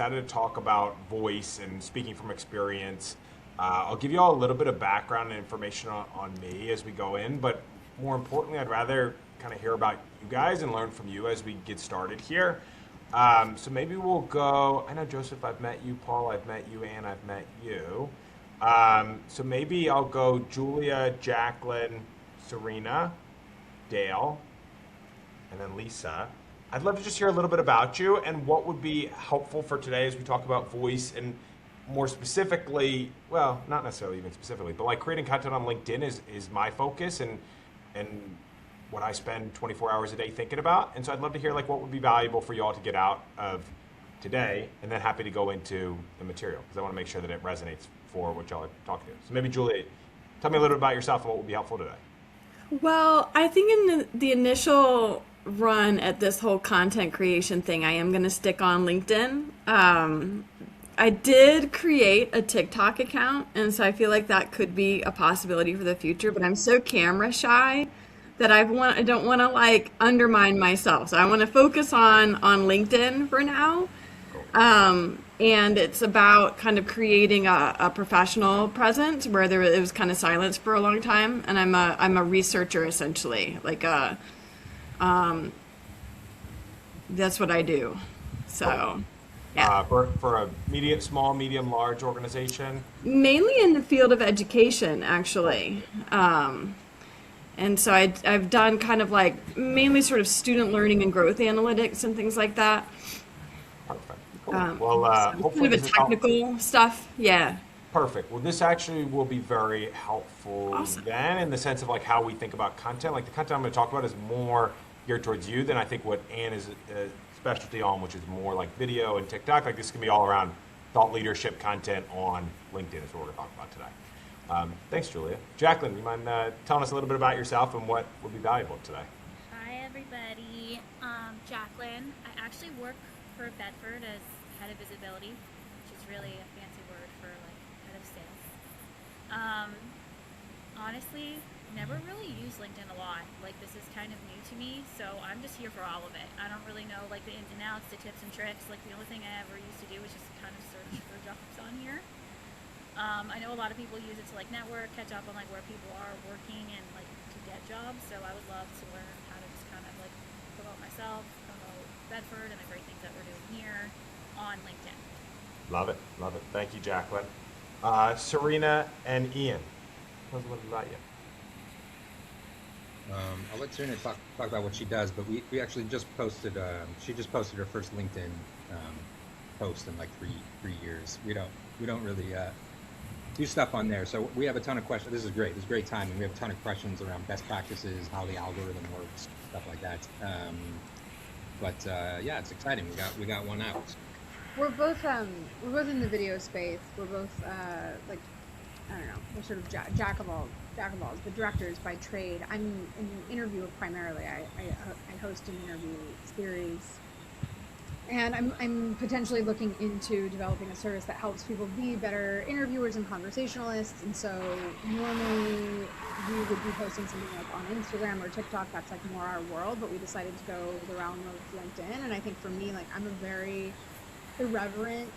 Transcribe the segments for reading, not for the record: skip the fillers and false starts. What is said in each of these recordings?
excited to talk about voice and speaking from experience. I'll give you all a little bit of background and information on me as we go in, but more importantly, I'd rather kind of hear about you guys and learn from you as we get started here. So maybe we'll go, I know Joseph, I've met you, Paul, I've met you, Anne, I've met you. So maybe I'll go Julia, Jacqueline, Serena, Dale, and then Lisa. I'd love to just hear a little bit about you and what would be helpful for today as we talk about voice and more specifically, well, not necessarily even specifically, but like creating content on LinkedIn is my focus and what I spend 24 hours a day thinking about. And so I'd love to hear like what would be valuable for you all to get out of today, and then happy to go into the material because I want to make sure that it resonates for what y'all are talking to. So maybe Julie, tell me a little bit about yourself and what would be helpful today. Well, I think in the initial run at this whole content creation thing, I am going to stick on LinkedIn. I did create a TikTok account, and so I feel like that could be a possibility for the future, but I'm so camera shy that I don't want to like undermine myself. So I want to focus on LinkedIn for now. Cool. And it's about kind of creating a professional presence where it was kind of silence for a long time. And I'm a researcher essentially, like that's what I do. So, yeah. For a small, medium, large organization. Mainly in the field of education, actually. And so I've done kind of like mainly sort of student learning and growth analytics and things like that. Perfect. Cool. Well, So hopefully kind of a this is helpful. technical stuff. Yeah. Perfect. Well, this actually will be very helpful Awesome. then in the sense of like how we think about content. Like the content I'm going to talk about is more geared towards you than I think what Anne is a specialty on, which is more like video and TikTok. Like this can be all around thought leadership content on LinkedIn is what we're going to talk about today. Thanks, Julia. Jacqueline, you mind telling us a little bit about yourself and what would be valuable today? Hi, everybody. Jacqueline. I actually work for Bedford as head of visibility, which is really a fancy word for like head of sales. Honestly, never really used LinkedIn a lot. Like this is kind of new to me, so I'm just here for all of it. I don't really know like the ins and outs, the tips and tricks. Like the only thing I ever used to do was just kind of search for jobs on here. I know a lot of people use it to like network, catch up on like where people are working and like to get jobs. So I would love to learn how to just kind of like promote myself, promote Bedford and the great things that we're doing here on LinkedIn. Love it. Love it. Thank you, Jacqueline. Serena and Ian, tell us a little bit about you. I'll let Serena talk about what she does, but we actually just posted. She just posted her first LinkedIn post in like three years. We don't really do stuff on there, so we have a ton of questions. This is great. This is great timing. We have a ton of questions around best practices, how the algorithm works, stuff like that. Yeah, it's exciting. We got one out. We're both in the video space. We're both like I don't know. We're sort of jack of alls, but directors by trade. I'm an interviewer primarily. I host an interview series, and I'm potentially looking into developing a service that helps people be better interviewers and conversationalists. And so normally we would be posting something like on Instagram or TikTok. That's like more our world. But we decided to go the realm of LinkedIn. And I think for me, like I'm a very irreverent,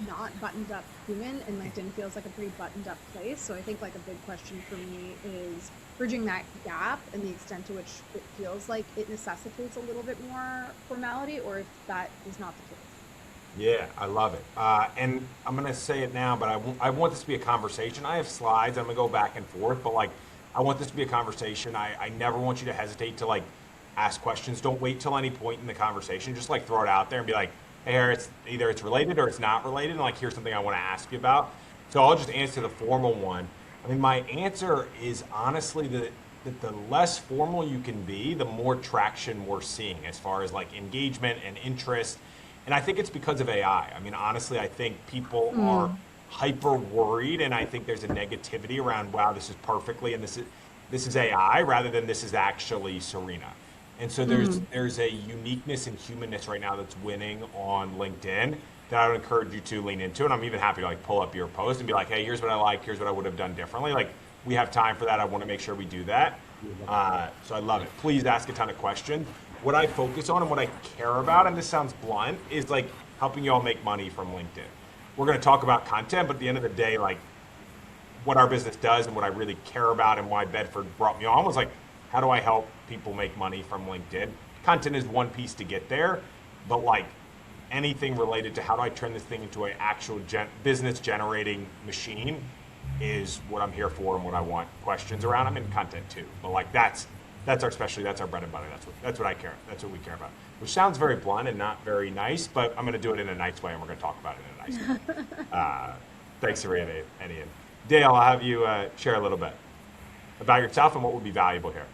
not buttoned up human, and LinkedIn feels like a pretty buttoned up place. So I think like a big question for me is bridging that gap and the extent to which it feels like it necessitates a little bit more formality, or if that is not the case. Yeah, I love it. And I'm going to say it now, but I want this to be a conversation. I have slides. I'm going to go back and forth, but like, I want this to be a conversation. I never want you to hesitate to like ask questions. Don't wait till any point in the conversation. Just like throw it out there and be like, hey, here, it's either it's related or it's not related. And like, here's something I want to ask you about. So I'll just answer the formal one. I mean, my answer is honestly that the less formal you can be, the more traction we're seeing as far as like engagement and interest. And I think it's because of AI. I mean, honestly, I think people are hyper worried, and I think there's a negativity around, wow, this is perfectly, and this is AI rather than this is actually Serena. And so there's a uniqueness and humanness right now that's winning on LinkedIn that I would encourage you to lean into. And I'm even happy to like pull up your post and be like, hey, here's what I like, here's what I would have done differently. Like we have time for that. I want to make sure we do that. So I love it. Please ask a ton of questions. What I focus on and what I care about, and this sounds blunt, is like helping you all make money from LinkedIn. We're going to talk about content, but at the end of the day, like what our business does and what I really care about and why Bedford brought me on was like, how do I help people make money from LinkedIn? Content is one piece to get there, but like anything related to how do I turn this thing into an actual business generating machine is what I'm here for and what I want questions around. I'm in content too, but like that's our specialty. That's our bread and butter. That's what I care. That's what we care about. Which sounds very blunt and not very nice, but I'm going to do it in a nice way, and we're going to talk about it in a nice way. Thanks, Serena and Ian. Dale, I'll have you share a little bit about yourself and what would be valuable here.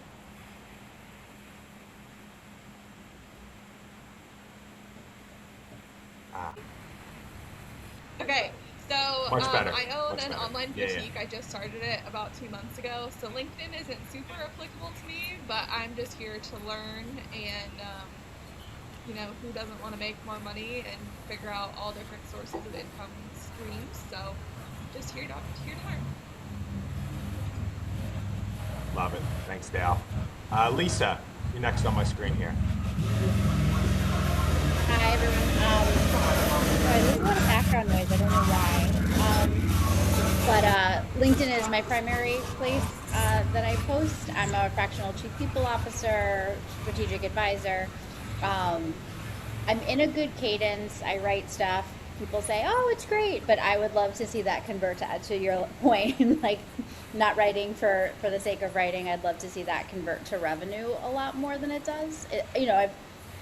Okay, so Much better. I own Much an better. online Yeah, boutique. I just started it about 2 months ago. So LinkedIn isn't super applicable to me, but I'm just here to learn and, who doesn't want to make more money and figure out all different sources of income streams. So just here to learn. Love it. Thanks, Dale. Lisa, you're next on my screen here. Hi everyone. Sorry, there's a lot of background noise. I don't know why. But LinkedIn is my primary place that I post. I'm a fractional chief people officer, strategic advisor. I'm in a good cadence. I write stuff. People say, "Oh, it's great," but I would love to see that convert to your point, like not writing for the sake of writing. I'd love to see that convert to revenue a lot more than it does. I've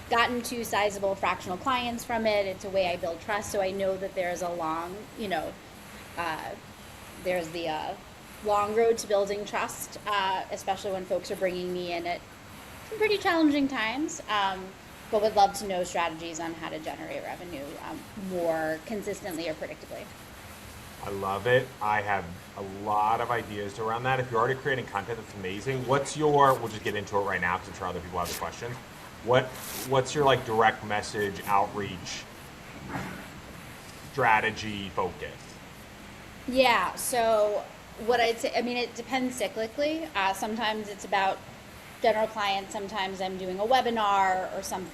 gotten 2 sizable fractional clients from it. It's a way I build trust, so I know that there's a long, there's the long road to building trust, especially when folks are bringing me in at some pretty challenging times. But would love to know strategies on how to generate revenue more consistently or predictably. I love it. I have a lot of ideas around that. If you're already creating content, that's amazing. We'll just get into it right now because I'm sure other people have the questions. What's your like direct message outreach strategy focus? Yeah, so what I'd say, it depends cyclically. Sometimes it's about general clients. Sometimes I'm doing a webinar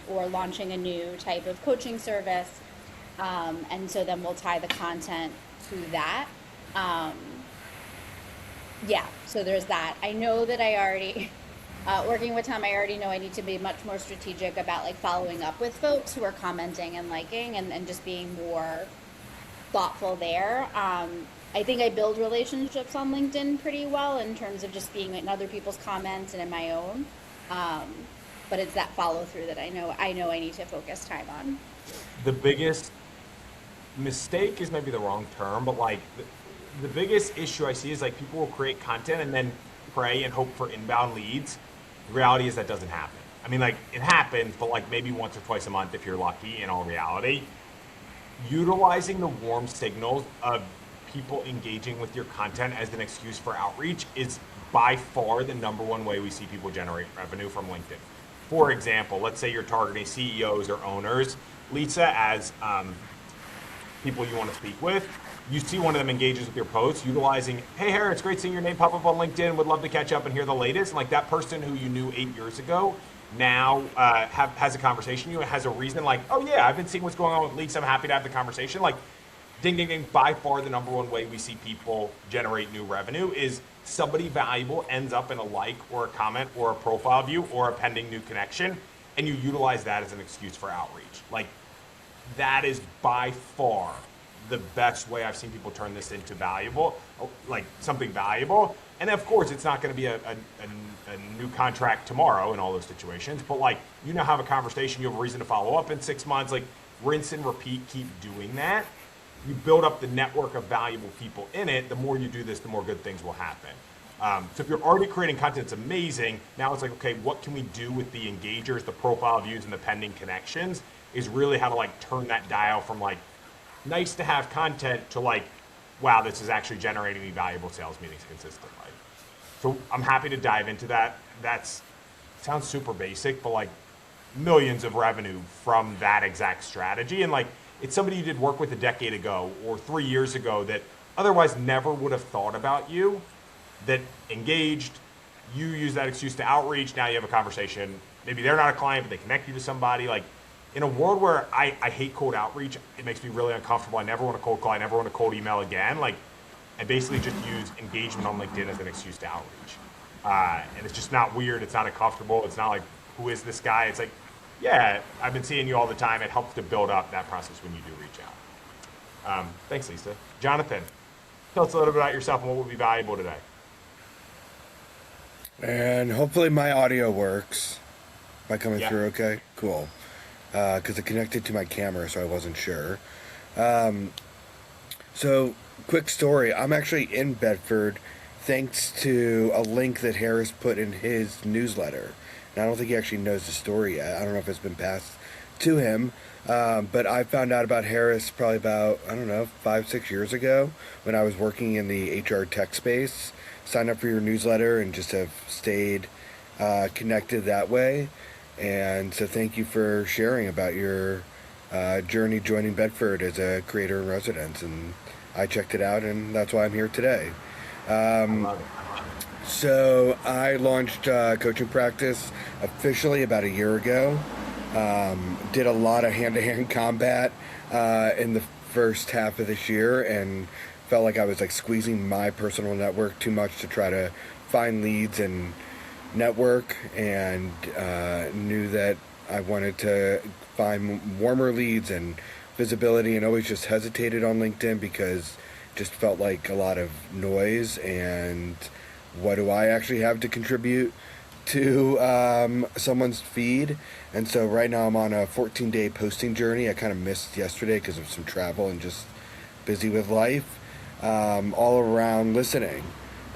or launching a new type of coaching service. And so then we'll tie the content to that. So there's that. I know that I already, working with Tom, I already know I need to be much more strategic about like following up with folks who are commenting and liking and just being more thoughtful there. I think I build relationships on LinkedIn pretty well in terms of just being in other people's comments and in my own. But it's that follow through that I know I need to focus time on. The biggest mistake is maybe the wrong term, but like the biggest issue I see is like people will create content and then pray and hope for inbound leads. The reality is that doesn't happen. I mean, like it happens, but like maybe once or twice a month if you're lucky in all reality. Utilizing the warm signals of people engaging with your content as an excuse for outreach is by far the #1 way we see people generate revenue from LinkedIn. For example, let's say you're targeting CEOs or owners. Lisa, as people you want to speak with, you see one of them engages with your posts utilizing, "Hey, Harry, it's great seeing your name pop up on LinkedIn. Would love to catch up and hear the latest." And like that person who you knew 8 years ago now has a conversation. You has a reason like, "Oh yeah, I've been seeing what's going on with Lisa. I'm happy to have the conversation." Like, ding, ding, ding. By far the #1 way we see people generate new revenue is somebody valuable ends up in a like or a comment or a profile view or a pending new connection, and you utilize that as an excuse for outreach. Like, that is by far the best way I've seen people turn this into valuable, like something valuable. And of course, it's not going to be a new contract tomorrow in all those situations, but like, you now have a conversation, you have a reason to follow up in 6 months, like rinse and repeat, keep doing that. You build up the network of valuable people in it. The more you do this, the more good things will happen. So if you're already creating content, it's amazing. Now it's like, okay, what can we do with the engagers, the profile views, and the pending connections is really how to like turn that dial from like nice to have content to like, wow, this is actually generating me valuable sales meetings consistently. So I'm happy to dive into that. Sounds super basic, but like millions of revenue from that exact strategy. And like, it's somebody you did work with a decade ago or 3 years ago that otherwise never would have thought about you, that engaged, you use that excuse to outreach, now you have a conversation. Maybe they're not a client, but they connect you to somebody. Like, in a world where I hate cold outreach, it makes me really uncomfortable. I never want to cold call. I never want to cold email again. Like, I basically just use engagement on LinkedIn as an excuse to outreach. And it's just not weird. It's not uncomfortable. It's not like, who is this guy? It's like, yeah, I've been seeing you all the time. It helps to build up that process when you do reach out. Thanks, Lisa. Jonathan, tell us a little bit about yourself and what would be valuable today. And hopefully my audio works. Am I coming Yeah. through okay? Cool. Because it connected to my camera, so I wasn't sure. So, quick story. I'm actually in Bedford thanks to a link that Harris put in his newsletter. And I don't think he actually knows the story yet. I don't know if it's been passed to him. But I found out about Harris probably about, 5-6 years ago when I was working in the HR tech space. Signed up for your newsletter and just have stayed connected that way. And so thank you for sharing about your journey joining Bedford as a creator in residence. And I checked it out, and that's why I'm here today. I love it. So I launched coaching practice officially about a year ago. Did a lot of hand-to-hand combat in the first half of this year, and felt like I was like squeezing my personal network too much to try to find leads and network, and knew that I wanted to find warmer leads and visibility, and always just hesitated on LinkedIn because just felt like a lot of noise, and what do I actually have to contribute to someone's feed. And so right now I'm on a 14-day posting journey. I kind of missed yesterday because of some travel and just busy with life, all around listening.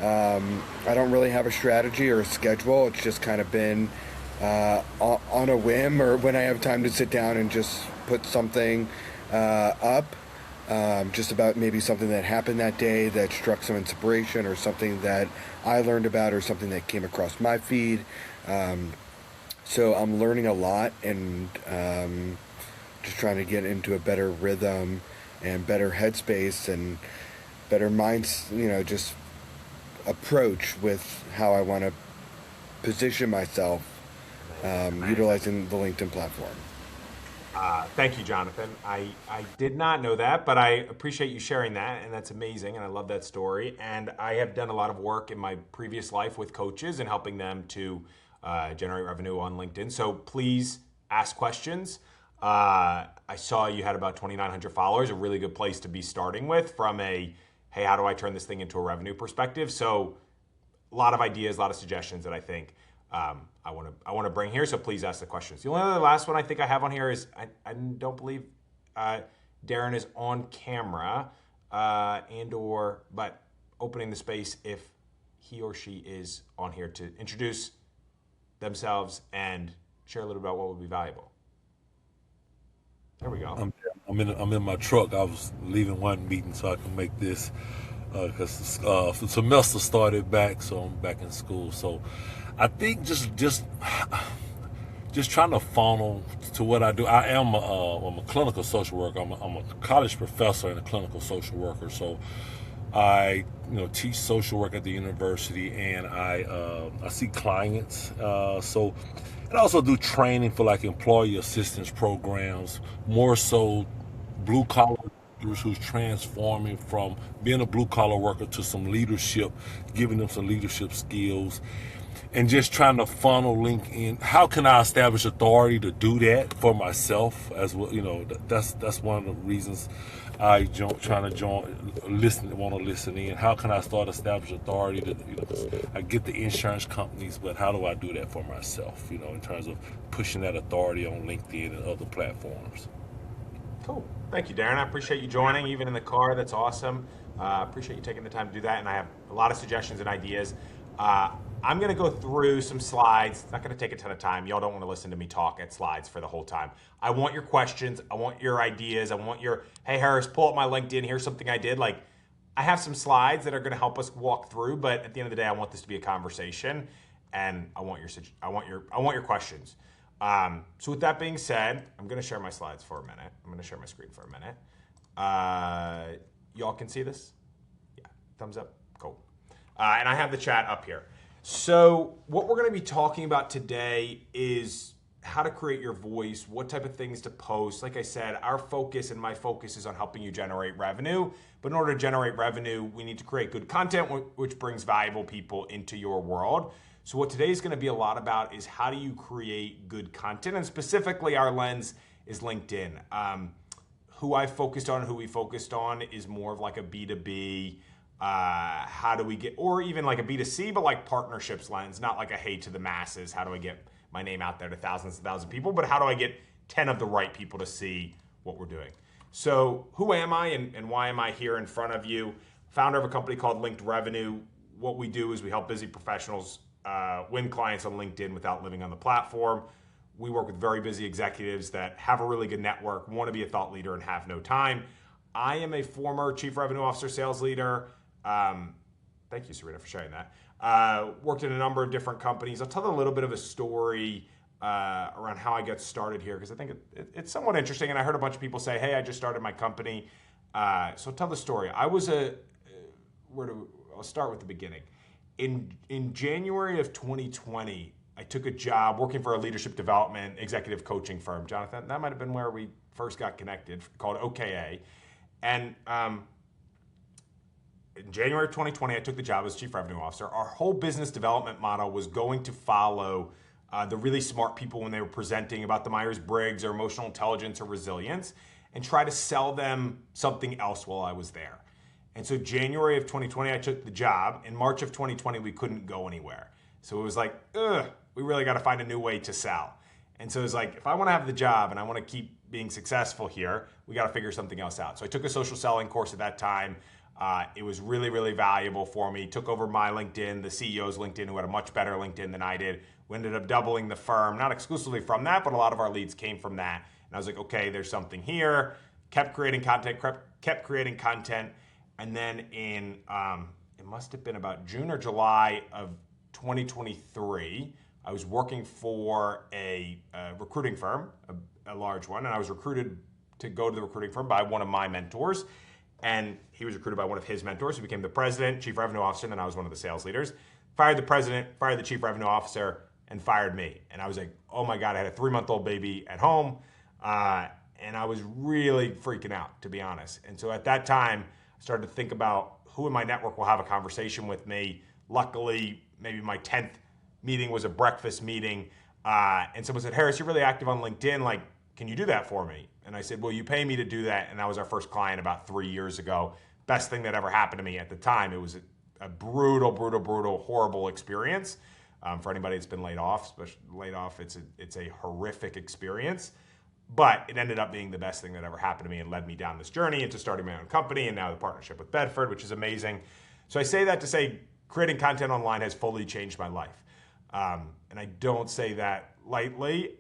I don't really have a strategy or a schedule. It's just kind of been on a whim, or when I have time to sit down and just put something up, just about maybe something that happened that day that struck some inspiration, or something that I learned about, or something that came across my feed. So I'm learning a lot, and just trying to get into a better rhythm and better headspace and better minds, just approach with how I want to position myself, utilizing the LinkedIn platform. Thank you, Jonathan. I did not know that, but I appreciate you sharing that, and that's amazing, and I love that story. And I have done a lot of work in my previous life with coaches and helping them to generate revenue on LinkedIn. So please ask questions. I saw you had about 2,900 followers, a really good place to be starting with from a, hey, how do I turn this thing into a revenue perspective? So a lot of ideas, a lot of suggestions that I think I want to bring here. So please ask the questions. The only other last one I think I have on here is I don't believe Darren is on camera but opening the space if he or she is on here to introduce themselves and share a little about what would be valuable. There we go. I'm in my truck. I was leaving one meeting so I can make this because the semester started back, so I'm back in school. So I think just trying to funnel to what I do. I'm a clinical social worker. I'm a college professor and a clinical social worker. So I teach social work at the university, and I see clients. And I also do training for like employee assistance programs, more so blue collar workers who's transforming from being a blue collar worker to some leadership, giving them some leadership skills, and just trying to funnel LinkedIn. How can I establish authority to do that for myself as well? That's one of the reasons I want to listen in. How can I start establish authority to, I get the insurance companies, but how do I do that for myself, in terms of pushing that authority on LinkedIn and other platforms? Cool. Thank you, Darren. I appreciate you joining, even in the car. That's awesome. Appreciate you taking the time to do that. And I have a lot of suggestions and ideas. I'm going to go through some slides. It's not going to take a ton of time. Y'all don't want to listen to me talk at slides for the whole time. I want your questions. I want your ideas. I want your, hey, Harris, pull up my LinkedIn. Here's something I did. Like, I have some slides that are going to help us walk through, but at the end of the day, I want this to be a conversation, and I want your questions. So with that being said, I'm going to share my slides for a minute. I'm going to share my screen for a minute. Y'all can see this? Yeah, thumbs up. Cool. And I have the chat up here. So what we're going to be talking about today is how to create your voice, what type of things to post. Like I said, our focus and my focus is on helping you generate revenue. But in order to generate revenue, we need to create good content, which brings valuable people into your world. So what today's going to be a lot about is how do you create good content? And specifically, our lens is LinkedIn. Who I focused on, who we focused on is more of like a B2B, how do we get, or even like a B2C, but like partnerships lens, not like a hey to the masses, how do I get my name out there to thousands and thousands of people, but how do I get 10 of the right people to see what we're doing? So who am I and why am I here in front of you? Founder of a company called Linked Revenue. What we do is we help busy professionals win clients on LinkedIn without living on the platform. We work with very busy executives that have a really good network, want to be a thought leader, and have no time. I am a former Chief Revenue Officer sales leader. Thank you, Serena, for sharing that. Worked in a number of different companies. I'll tell a little bit of a story around how I got started here because I think it's somewhat interesting. And I heard a bunch of people say, hey, I just started my company. So I'll tell the story. I'll start with the beginning. In January of 2020, I took a job working for a leadership development executive coaching firm. Jonathan, that might have been where we first got connected, called OKA. And in January of 2020, I took the job as Chief Revenue Officer. Our whole business development model was going to follow the really smart people when they were presenting about the Myers-Briggs or emotional intelligence or resilience and try to sell them something else while I was there. And so January of 2020, I took the job. In March of 2020, we couldn't go anywhere. So it was like, we really got to find a new way to sell. And so it was like, if I want to have the job and I want to keep being successful here, we got to figure something else out. So I took a social selling course at that time. It was really, really valuable for me. Took over my LinkedIn, the CEO's LinkedIn, who had a much better LinkedIn than I did. We ended up doubling the firm, not exclusively from that, but a lot of our leads came from that. And I was like, okay, there's something here. Kept creating content. And then in, it must have been about June or July of 2023, I was working for a recruiting firm, a large one, and I was recruited to go to the recruiting firm by one of my mentors. And he was recruited by one of his mentors who became the president, chief revenue officer, and then I was one of the sales leaders. Fired the president, fired the chief revenue officer, and fired me. And I was like, oh my God, I had a 3-month-old baby at home. And I was really freaking out, to be honest. And so at that time, I started to think about who in my network will have a conversation with me. Luckily, maybe my 10th meeting was a breakfast meeting. And someone said, Harris, you're really active on LinkedIn. Like, can you do that for me? And I said, well, you pay me to do that. And that was our first client about 3 years ago. Best thing that ever happened to me at the time. It was a brutal, horrible experience. For anybody that's been laid off, especially laid off, it's a horrific experience. But it ended up being the best thing that ever happened to me and led me down this journey into starting my own company and now the partnership with Bedford, which is amazing. So I say that to say creating content online has fully changed my life. And I don't say that lightly.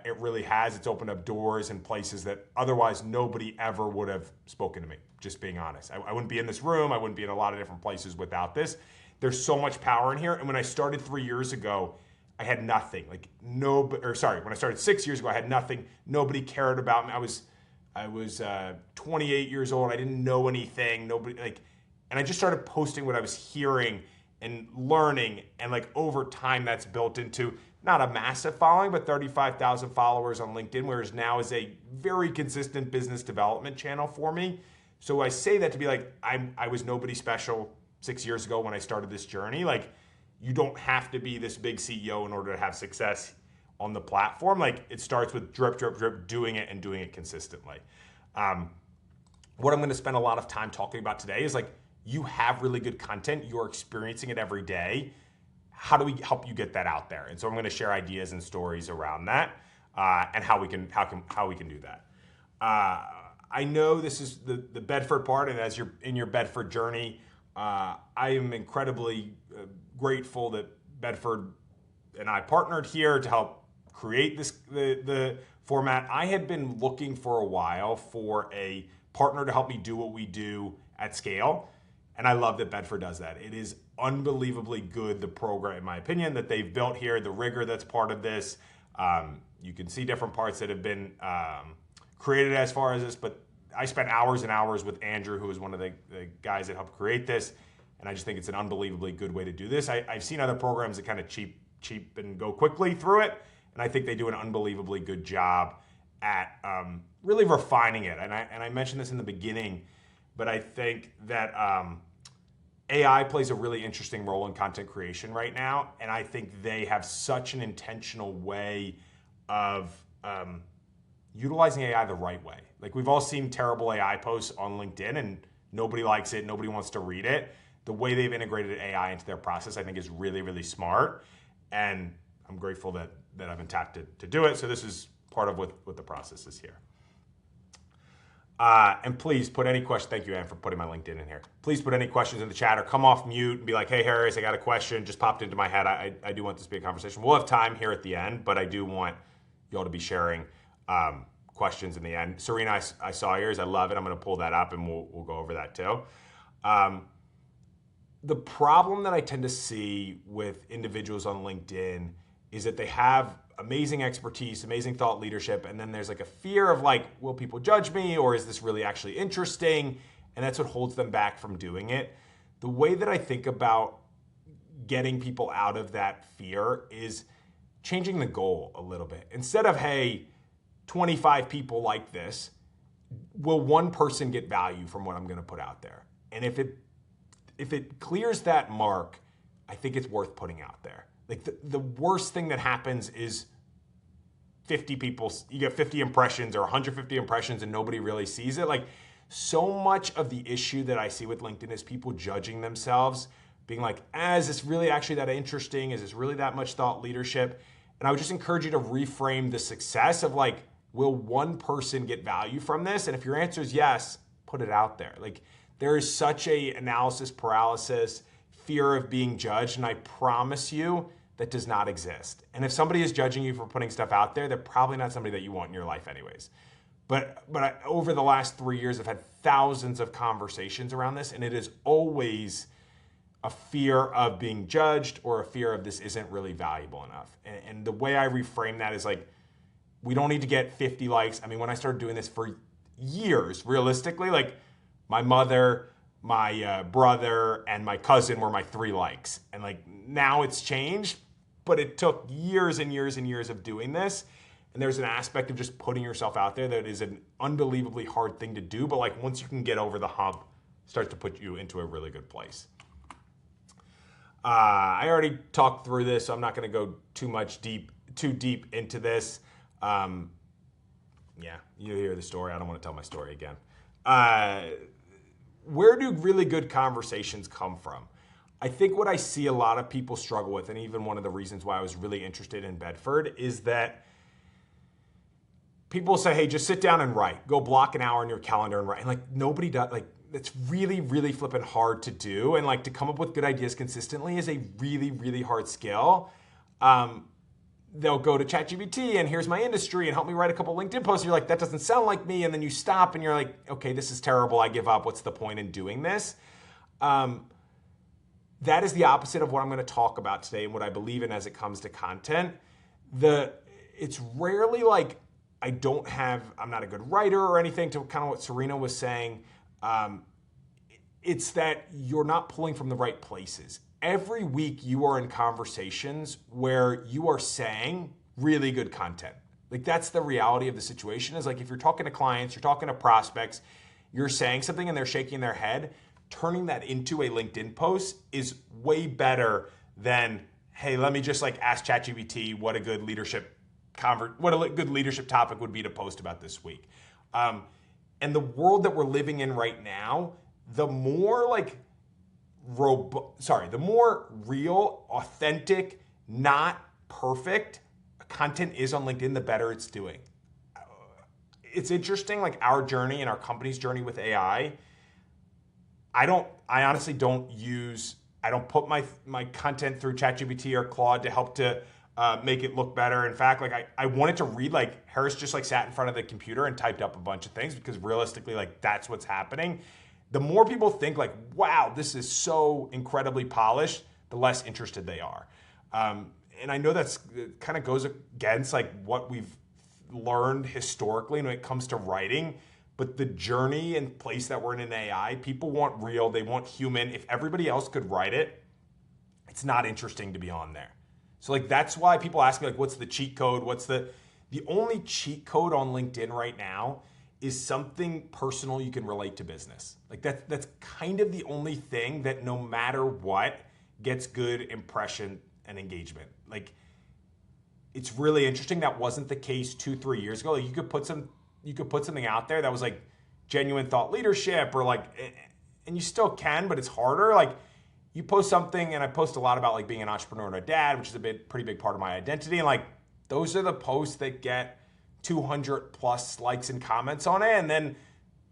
It really has. It's opened up doors and places that otherwise nobody ever would have spoken to me, just being honest. I wouldn't be in this room. I wouldn't be in a lot of different places without this. There's so much power in here. And when I started 3 years ago, I had nothing. When I started 6 years ago, I had nothing. Nobody cared about me. I was 28 years old. I didn't know anything. And I just started posting what I was hearing and learning. And over time, that's built into not a massive following, but 35,000 followers on LinkedIn, whereas now is a very consistent business development channel for me. So I say that to be I was nobody special 6 years ago when I started this journey. You don't have to be this big CEO in order to have success on the platform. It starts with drip, doing it and doing it consistently. What I'm going to spend a lot of time talking about today is you have really good content. You're experiencing it every day. How do we help you get that out there? And so I'm going to share ideas and stories around that and how we can do that. I know this is the Bedford part, and as you're in your Bedford journey, I am incredibly grateful that Bedford and I partnered here to help create the format. I had been looking for a while for a partner to help me do what we do at scale, and I love that Bedford does that. It is unbelievably good, the program, in my opinion, that they've built here, the rigor that's part of this. You can see different parts that have been created as far as this, but I spent hours and hours with Andrew, who is one of the guys that helped create this, and I just think it's an unbelievably good way to do this. I've seen other programs that kind of cheap and go quickly through it, and and I think they do an unbelievably good job at really refining it. And I mentioned this in the beginning, but I think that AI plays a really interesting role in content creation right now, and I think they have such an intentional way of utilizing AI the right way. Like, we've all seen terrible AI posts on LinkedIn, and nobody likes it, nobody wants to read it. The way they've integrated AI into their process, I think, is really, really smart, and I'm grateful that I've been tapped to do it. So this is part of what the process is here. And please put any question. Thank you, Ann, for putting my LinkedIn in here. Please put any questions in the chat or come off mute and be like, hey, Harris, I got a question. Just popped into my head. I do want this to be a conversation. We'll have time here at the end, but I do want y'all to be sharing questions in the end. Serena, I saw yours. I love it. I'm going to pull that up and we'll go over that too. The problem that I tend to see with individuals on LinkedIn is that they have amazing expertise, amazing thought leadership, and then there's like a fear of like, will people judge me, or is this really actually interesting? And that's what holds them back from doing it. The way that I think about getting people out of that fear is changing the goal a little bit. Instead of, hey, 25 people like this, will one person get value from what I'm going to put out there? And if it clears that mark, I think it's worth putting out there. Like, the worst thing that happens is 50 people, you get 50 impressions or 150 impressions and nobody really sees it. Like, so much of the issue that I see with LinkedIn is people judging themselves, being like, is this really actually that interesting? Is this really that much thought leadership? And I would just encourage you to reframe the success of like, will one person get value from this? And if your answer is yes, put it out there. Like, there is such a analysis paralysis, fear of being judged, and I promise you that does not exist. And if somebody is judging you for putting stuff out there, they're probably not somebody that you want in your life anyways. But over the last 3 years, I've had thousands of conversations around this, and it is always a fear of being judged or a fear of this isn't really valuable enough. And the way I reframe that is like, we don't need to get 50 likes. I mean, when I started doing this for years, realistically, like, my mother, my brother, and my cousin were my 3 likes. And like, now it's changed, but it took years and years and years of doing this. And there's an aspect of just putting yourself out there that is an unbelievably hard thing to do. But like, once you can get over the hump, it starts to put you into a really good place. I already talked through this, so I'm not going to go too deep into this. Yeah, you hear the story. I don't want to tell my story again. Where do really good conversations come from? I think what I see a lot of people struggle with, and even one of the reasons why I was really interested in Bedford, is that people say, hey, just sit down and write. Go block an hour in your calendar and write. And like, nobody does. Like, it's really, really flipping hard to do. And like, to come up with good ideas consistently is a really, really hard skill. They'll go to ChatGPT and here's my industry and help me write a couple LinkedIn posts. And you're like, that doesn't sound like me. And then you stop and you're like, okay, this is terrible. I give up. What's the point in doing this? That is the opposite of what I'm going to talk about today and what I believe in as it comes to content. It's rarely like I'm not a good writer or anything, to kind of what Serena was saying. It's that you're not pulling from the right places. Every week you are in conversations where you are saying really good content. Like, that's the reality of the situation, is like, if you're talking to clients, you're talking to prospects, you're saying something and they're shaking their head, turning that into a LinkedIn post is way better than, hey, let me just like ask ChatGPT what a good leadership topic would be to post about this week. And the world that we're living in right now, the more real, authentic, not perfect content is on LinkedIn, the better it's doing. It's interesting, like our journey and our company's journey with AI. I honestly don't put my content through ChatGPT or Claude to help to make it look better. In fact, like I wanted to read, like Harris just like sat in front of the computer and typed up a bunch of things, because realistically, like, that's what's happening. The more people think like, wow, this is so incredibly polished, the less interested they are. And I know it kind of goes against like what we've learned historically when it comes to writing, but the journey and place that we're in AI, people want real, they want human. If everybody else could write it, it's not interesting to be on there. So like that's why people ask me like, what's the cheat code? What's the only cheat code on LinkedIn right now is something personal you can relate to business. Like that's kind of the only thing that no matter what gets good impression and engagement. Like it's really interesting. That wasn't the case 2-3 years ago. Like you could put something out there that was like genuine thought leadership or like, and you still can, but it's harder. Like you post something, and I post a lot about like being an entrepreneur and a dad, which is pretty big part of my identity. And like those are the posts that get 200 plus likes and comments on it, and then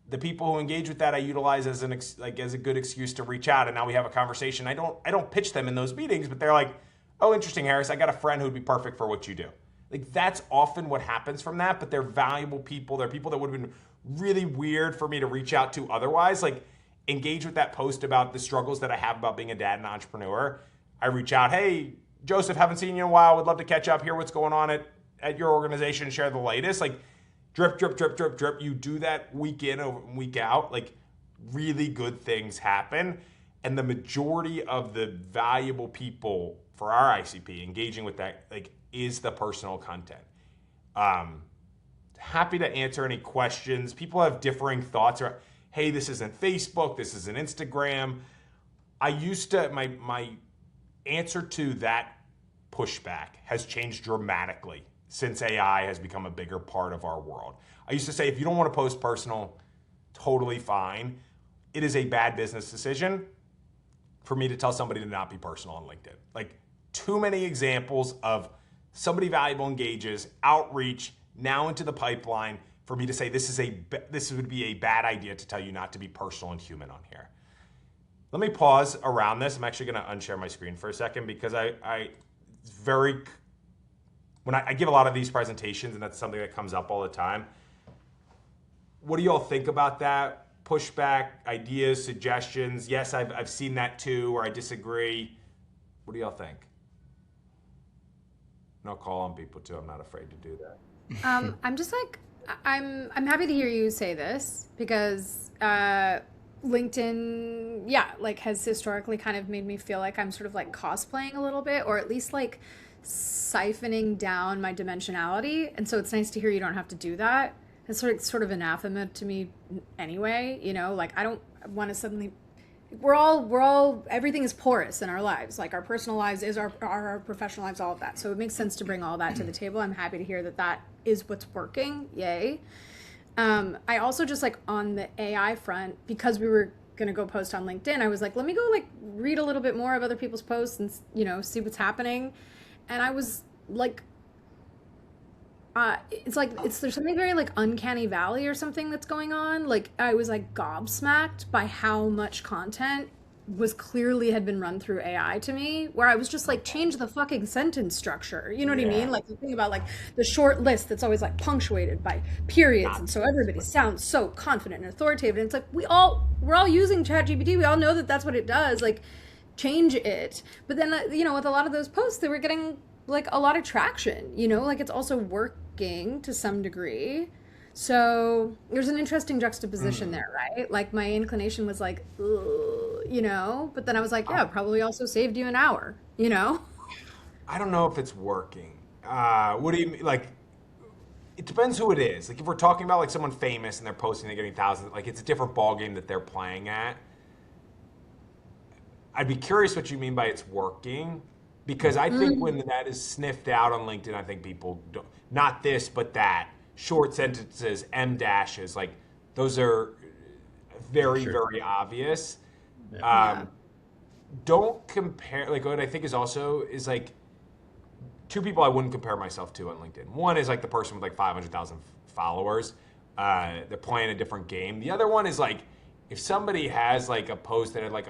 the people who engage with that I utilize as as a good excuse to reach out, and now we have a conversation. I don't pitch them in those meetings, but they're like, oh, interesting, Harris, I got a friend who'd be perfect for what you do. Like that's often what happens from that, but they're valuable people. They're people that would have been really weird for me to reach out to otherwise. Like engage with that post about the struggles that I have about being a dad and an entrepreneur. I reach out, hey, Joseph, haven't seen you in a while. Would love to catch up, hear what's going on at your organization, share the latest. Like drip, drip, drip, drip, drip. You do that week in and week out, like really good things happen. And the majority of the valuable people for our ICP engaging with that, like, is the personal content. Happy to answer any questions. People have differing thoughts. Or, hey, this isn't Facebook. This isn't Instagram. I used to, my answer to that pushback has changed dramatically since AI has become a bigger part of our world. I used to say, if you don't want to post personal, totally fine. It is a bad business decision for me to tell somebody to not be personal on LinkedIn. Like too many examples of somebody valuable engages, outreach, now into the pipeline for me to say this would be a bad idea to tell you not to be personal and human on here. Let me pause around this. I'm actually going to unshare my screen for a second because when I give a lot of these presentations, and that's something that comes up all the time. What do y'all think about that? Pushback, ideas, suggestions? Yes, I've seen that too, or I disagree. What do y'all think? And I'll call on people too. I'm not afraid to do that. I'm just like, I'm happy to hear you say this because LinkedIn, yeah, like has historically kind of made me feel like I'm sort of like cosplaying a little bit, or at least like siphoning down my dimensionality. And so it's nice to hear you don't have to do that. It's sort of anathema to me anyway, you know, like I don't want to suddenly, we're all, everything is porous in our lives. Like our personal lives is our professional lives, all of that. So it makes sense to bring all that to the table. I'm happy to hear that is what's working. Yay. I also just like on the AI front, because we were going to go post on LinkedIn, I was like, let me go like read a little bit more of other people's posts and, you know, see what's happening. And I was like, there's something very like uncanny valley or something that's going on. Like I was like gobsmacked by how much content was clearly had been run through AI to me, where I was just like, change the fucking sentence structure. You know what I mean? Like the thing about like the short list that's always like punctuated by periods. And so everybody sounds so confident and authoritative. And it's like, we're all using ChatGPT. We all know that that's what it does. Like change it. But then, you know, with a lot of those posts, they were getting like a lot of traction, you know, like it's also working to some degree. So there's an interesting juxtaposition there, right? Like my inclination was like, ugh, you know, but then I was like, yeah, probably also saved you an hour, you know? I don't know if it's working. What do you mean? Like, it depends who it is. Like if we're talking about like someone famous and they're posting, they're getting thousands, like it's a different ballgame that they're playing at. I'd be curious what you mean by it's working. Because I think when that is sniffed out on LinkedIn, I think people don't, not this, but that, short sentences, M dashes, like those are very, very obvious. Don't compare, like what I think is also is like two people I wouldn't compare myself to on LinkedIn. One is like the person with like 500,000 followers. They're playing a different game. The other one is like if somebody has like a post that had like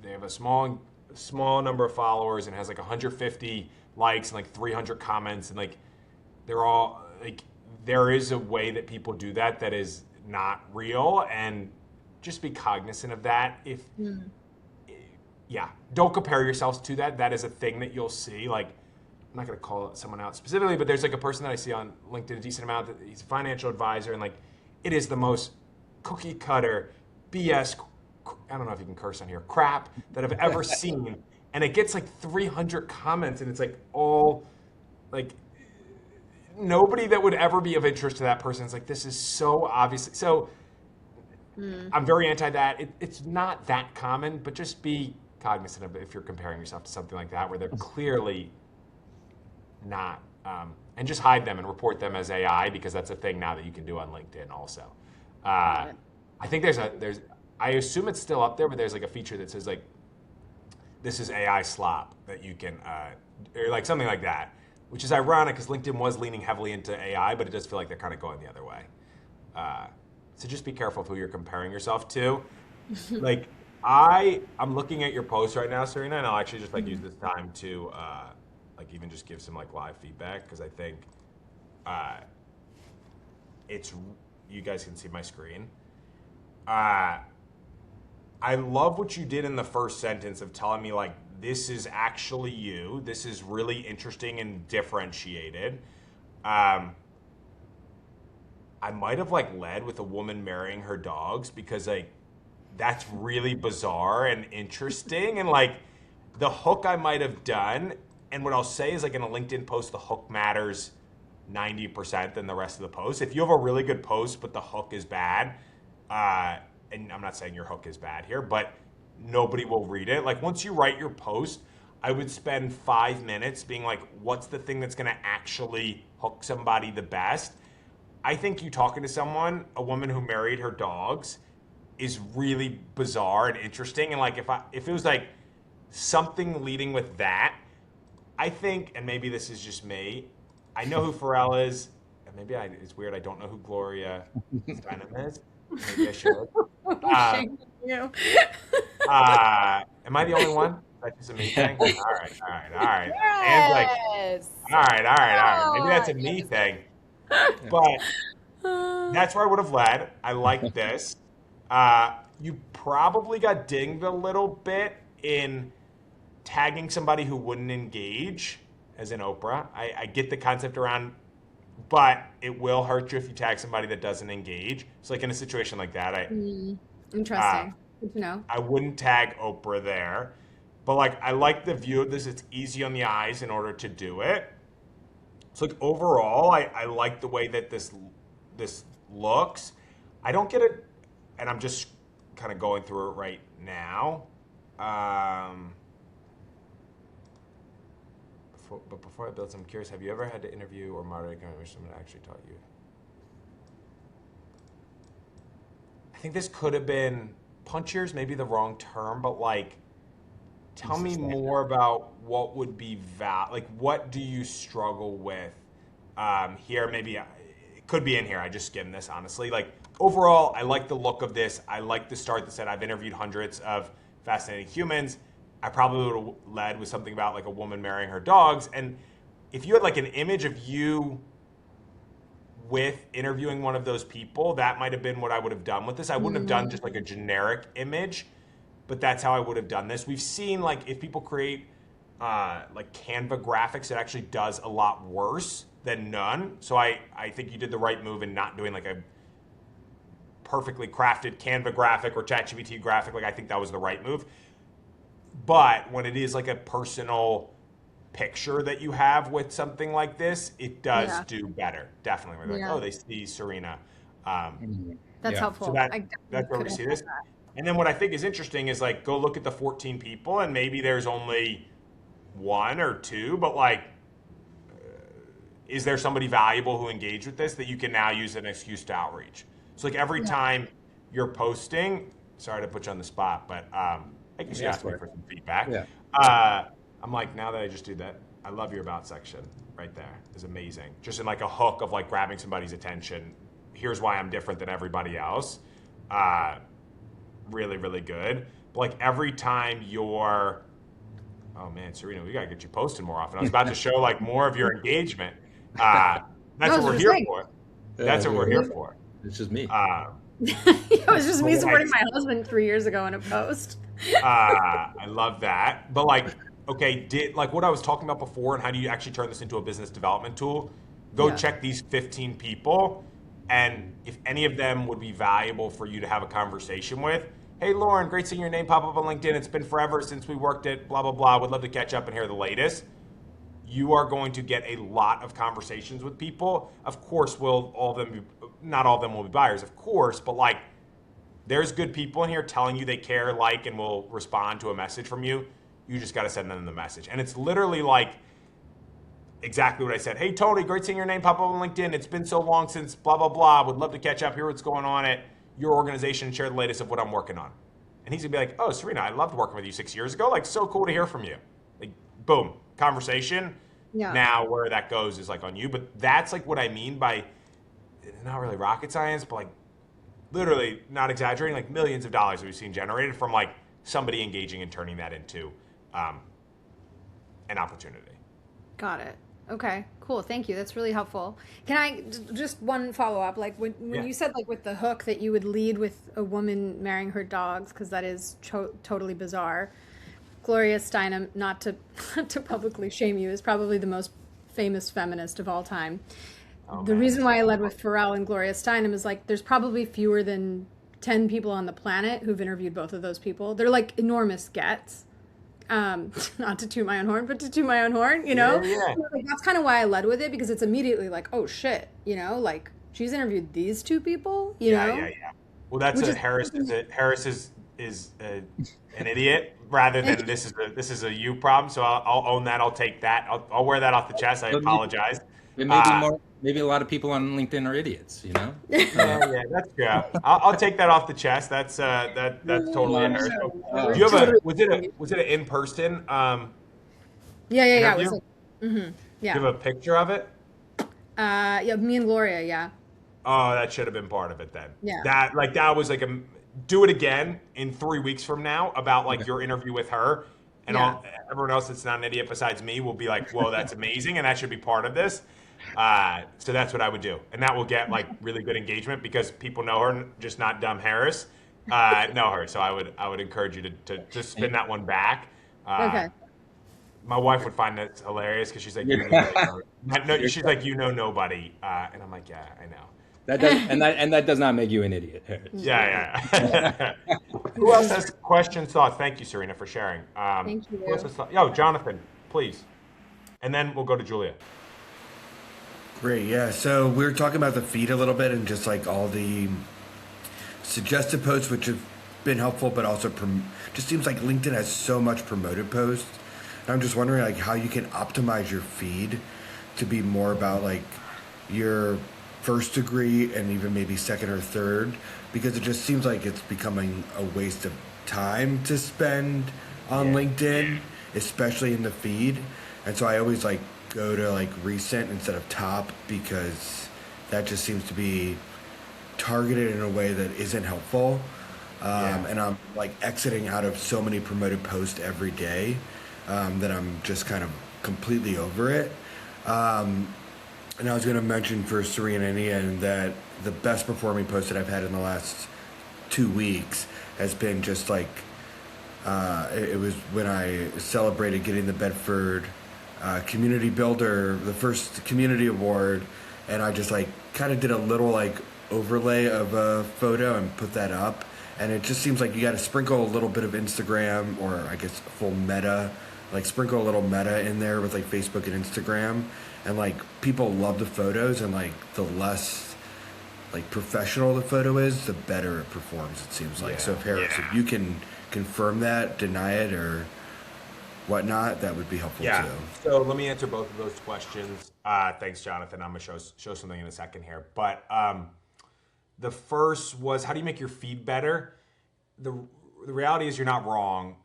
they have a small number of followers and has like 150 likes and like 300 comments and like they're all like there is a way that people do that is not real, and just be cognizant of that. If don't compare yourselves to that is a thing that you'll see. Like I'm not going to call someone out specifically, but there's like a person that I see on LinkedIn a decent amount that he's a financial advisor, and like it is the most cookie cutter BS, I don't know if you can curse on here, crap that I've ever seen. and it gets like 300 comments, and it's like all like nobody that would ever be of interest to that person. It's like, this is so obviously so. I'm very anti that. It's not that common, but just be cognizant of it if you're comparing yourself to something like that where they're clearly not. And just hide them and report them as AI, because that's a thing now that you can do on LinkedIn also. I think there's I assume it's still up there, but there's like a feature that says like, this is AI slop that you can, or like something like that, which is ironic because LinkedIn was leaning heavily into AI, but it does feel like they're kind of going the other way. So just be careful of who you're comparing yourself to. Like I'm looking at your post right now, Serena, and I'll actually just like use this time to like even just give some like live feedback, because I think it's, you guys can see my screen. I love what you did in the first sentence of telling me like, this is actually you. This is really interesting and differentiated. I might have like led with a woman marrying her dogs, because like that's really bizarre and interesting, and like the hook I might have done, and what I'll say is like in a LinkedIn post, the hook matters 90% than the rest of the post. If you have a really good post but the hook is bad, and I'm not saying your hook is bad here, but nobody will read it. Like once you write your post, I would spend 5 minutes being like, what's the thing that's going to actually hook somebody the best? I think you talking to someone, a woman who married her dogs, is really bizarre and interesting. And like if it was like something leading with that, I think, and maybe this is just me, I know who Pharrell is, and maybe it's weird, I don't know who Gloria Steinem is. Maybe I should. You. Am I the only one? That's just a me thing? All right. And like, Yes. all right. Maybe that's a me thing. But that's where I would have led. I like this. You probably got dinged a little bit in tagging somebody who wouldn't engage, as in Oprah. I get the concept around, but it will hurt you if you tag somebody that doesn't engage. So like in a situation like that, Interesting. Good to know. I wouldn't tag Oprah there. But like I like the view of this. It's easy on the eyes in order to do it. So like overall, I like the way that this looks. I don't get it, and I'm just kind of going through it right now. Before I build, I'm curious, have you ever had to interview or moderate where someone actually taught you? I think this could have been, punchers, maybe the wrong term, but like, tell me more about what would be like what do you struggle with here? Maybe it could be in here. I just skimmed this, honestly. Like overall, I like the look of this. I like the start that said I've interviewed hundreds of fascinating humans. I probably would have led with something about like a woman marrying her dogs. And if you had like an image of you with interviewing one of those people, that might have been what I would have done with this. I wouldn't have done just like a generic image, but that's how I would have done this. We've seen like if people create like Canva graphics, it actually does a lot worse than none. So I think you did the right move in not doing like a perfectly crafted Canva graphic or ChatGPT graphic. Like I think that was the right move. But when it is like a personal picture that you have with something like this, it does do better. Definitely. We're like, oh, they see Serena. That's helpful. So that's where we see this. And then what I think is interesting is like, go look at the 14 people and maybe there's only one or two, but like, is there somebody valuable who engaged with this that you can now use as an excuse to outreach? So like every time you're posting, sorry to put you on the spot, but I guess you asked me for some feedback. I'm like, now that I just do that, I love your about section right there. It's amazing. Just in like a hook of like grabbing somebody's attention. Here's why I'm different than everybody else. Really, really good. But like every time you're, oh man, Serena, we gotta get you posting more often. I was about to show like more of your engagement. That's what we're here for. That's what we're here for. It's just me. It was just me supporting my husband 3 years ago in a post. I love that. But like, okay, did like what I was talking about before and how do you actually turn this into a business development tool? Go check these 15 people, and if any of them would be valuable for you to have a conversation with, Hey, Lauren, great seeing your name pop up on LinkedIn. It's been forever since we worked at blah, blah, blah. Would love to catch up and hear the latest. You are going to get a lot of conversations with people. Of course, will all of them be, not all of them will be buyers, of course, but like there's good people in here telling you they care, like, and will respond to a message from you. You just got to send them the message. And it's literally like exactly what I said. Hey, Tony, great seeing your name pop up on LinkedIn. It's been so long since blah, blah, blah. Would love to catch up, hear what's going on at your organization, and share the latest of what I'm working on. And he's going to be like, oh, Serena, I loved working with you 6 years ago. Like, so cool to hear from you. Like, boom, conversation. Yeah. Now, where that goes is like on you. But that's like what I mean by not really rocket science, but like literally, not exaggerating, like millions of dollars that we've seen generated from like somebody engaging and turning that into an opportunity. Got it. Okay, cool. Thank you. That's really helpful. Can I just one follow up? Like when Yeah. you said like with the hook that you would lead with a woman marrying her dogs, because that is totally bizarre. Gloria Steinem, not to not to publicly shame you, is probably the most famous feminist of all time. Oh, The man. reason why I led with Pharrell and Gloria Steinem is like there's probably fewer than 10 people on the planet who've interviewed both of those people. They're like enormous gets. Not to toot my own horn, but to toot my own horn, you know? Yeah. So, like, that's kind of why I led with it, because it's immediately like, oh shit, you know, like she's interviewed these two people, you know? Yeah. Well, that's Which a is- Harris is an idiot rather than this is a you problem. So I'll own that. I'll take that. I'll wear that off the chest. I But apologize. It may be more. Maybe a lot of people on LinkedIn are idiots. You know. Yeah, that's true. I'll take that off the chest. That's totally a Harris. Oh. Do you have was it an in person? Yeah. It Interview? was like, Do yeah. you have a picture of it? Yeah, me and Gloria, yeah. Oh, that should have been part of it then. Yeah. That was like do it again in 3 weeks from now about like your interview with her, and Yeah. everyone else that's not an idiot besides me will be like, whoa, that's amazing, and that should be part of this. So that's what I would do, and that will get like really good engagement because people know her, just not dumb Harris know her. So I would encourage you to spin that one back. Okay. My wife would find that hilarious because she's like, you know nobody. She's like, you know nobody, and I'm like, yeah, I know. That does, and that does not make you an idiot. Yeah. Who else has questions, thoughts? Thank you, Serena, for sharing. Thank you. Who else has thoughts? Yo, Jonathan, please. And then we'll go to Julia. Great, yeah. So we were talking about the feed a little bit and just like all the suggested posts, which have been helpful, but also just seems like LinkedIn has so much promoted posts. And I'm just wondering like how you can optimize your feed to be more about like your first degree and even maybe second or third, because it just seems like it's becoming a waste of time to spend on LinkedIn, especially in the feed. And so I always like go to like recent instead of top, because that just seems to be targeted in a way that isn't helpful. And I'm like exiting out of so many promoted posts every day that I'm just kind of completely over it. And I was going to mention for Serena and Ian that the best performing post that I've had in the last 2 weeks has been just like, it was when I celebrated getting the Bedford Community Builder, the first community award, and I just like kind of did a little like overlay of a photo and put that up. And it just seems like you got to sprinkle a little bit of Instagram, or I guess full meta, like sprinkle a little meta in there with like Facebook and Instagram. And like people love the photos, and like the less like professional the photo is, the better it performs, it seems like. So if Harris, if you can confirm that, deny it, or whatnot, that would be helpful too. So let me answer both of those questions. Thanks, Jonathan. I'm gonna show something in a second here. But the first was, how do you make your feed better? The reality is you're not wrong.